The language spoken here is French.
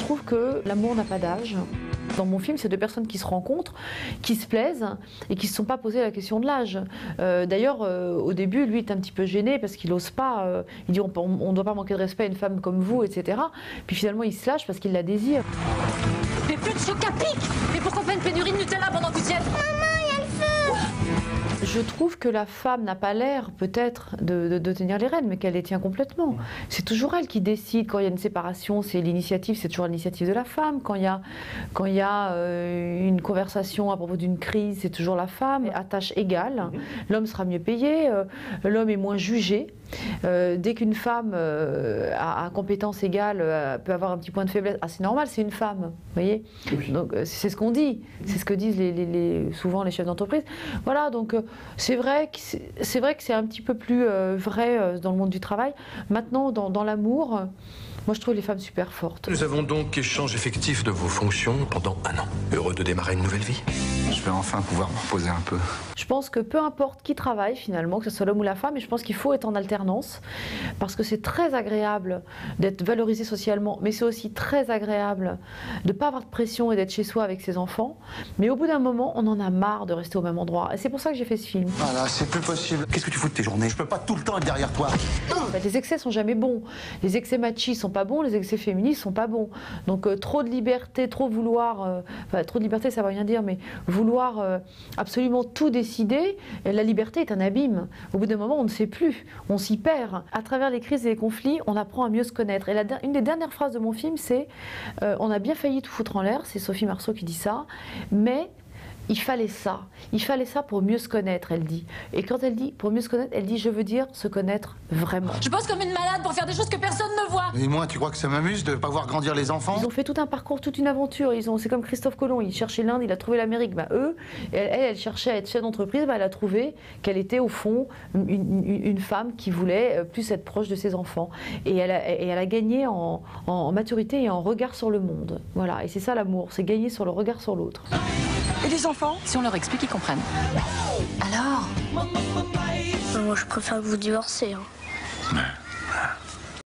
trouve que l'amour n'a pas d'âge. Dans mon film, c'est deux personnes qui se rencontrent, qui se plaisent et qui ne se sont pas posé la question de l'âge. D'ailleurs, au début, lui est un petit peu gêné parce qu'il n'ose pas. Il dit on ne doit pas manquer de respect à une femme comme vous, etc. Puis finalement, il se lâche parce qu'il la désire. Mais plus de choc à pic! Mais pourquoi pas une pénurie de Nutella pendant que vous y êtes? Maman, il y a le feu! Je trouve que la femme n'a pas l'air, peut-être, de tenir les rênes, mais qu'elle les tient complètement. C'est toujours elle qui décide. Quand il y a une séparation, c'est l'initiative, c'est toujours l'initiative de la femme. Quand il y a une conversation à propos d'une crise, c'est toujours la femme. À tâche égale, l'homme sera mieux payé, l'homme est moins jugé. Dès qu'une femme à compétence égale peut avoir un petit point de faiblesse, c'est normal, c'est une femme, vous voyez. Oui. Donc c'est ce qu'on dit, c'est ce que disent souvent les chefs d'entreprise. Voilà, donc c'est vrai que c'est un petit peu plus vrai dans le monde du travail. Maintenant, dans l'amour, moi je trouve les femmes super fortes. Nous avons donc échange effectif de vos fonctions pendant 1 an. Heureux de démarrer une nouvelle vie. Je vais enfin pouvoir me reposer un peu. Je pense que peu importe qui travaille finalement, que ce soit l'homme ou la femme, et je pense qu'il faut être en alternance, parce que c'est très agréable d'être valorisé socialement, mais c'est aussi très agréable de ne pas avoir de pression et d'être chez soi avec ses enfants. Mais au bout d'un moment, on en a marre de rester au même endroit. Et c'est pour ça que j'ai fait ce film. Voilà, c'est plus possible. Qu'est-ce que tu fous de tes journées? Je peux pas tout le temps être derrière toi. En fait, les excès sont jamais bons. Les excès machistes sont pas bons, les excès féministes sont pas bons. Donc trop de liberté, trop vouloir, enfin trop de liberté ça veut rien dire, mais vouloir absolument tout décider, la liberté est un abîme. Au bout d'un moment on ne sait plus, on s'y perd. À travers les crises et les conflits, on apprend à mieux se connaître. Et une des dernières phrases de mon film c'est on a bien failli tout foutre en l'air, c'est Sophie Marceau qui dit ça, mais il fallait ça pour mieux se connaître, elle dit. Et quand elle dit pour mieux se connaître, elle dit je veux dire se connaître vraiment. Je bosse comme une malade pour faire des choses que personne ne voit. Et moi, tu crois que ça m'amuse de pas voir grandir les enfants? Ils ont fait tout un parcours, toute une aventure. C'est comme Christophe Colomb, il cherchait l'Inde, il a trouvé l'Amérique. Elle cherchait à être chef d'entreprise, elle a trouvé qu'elle était au fond une femme qui voulait plus être proche de ses enfants. Et elle a gagné en maturité et en regard sur le monde. Voilà, et c'est ça l'amour, c'est gagner sur le regard sur l'autre. Et les enfants? Si on leur explique, ils comprennent. Alors? Moi, je préfère que vous divorcez. Hein.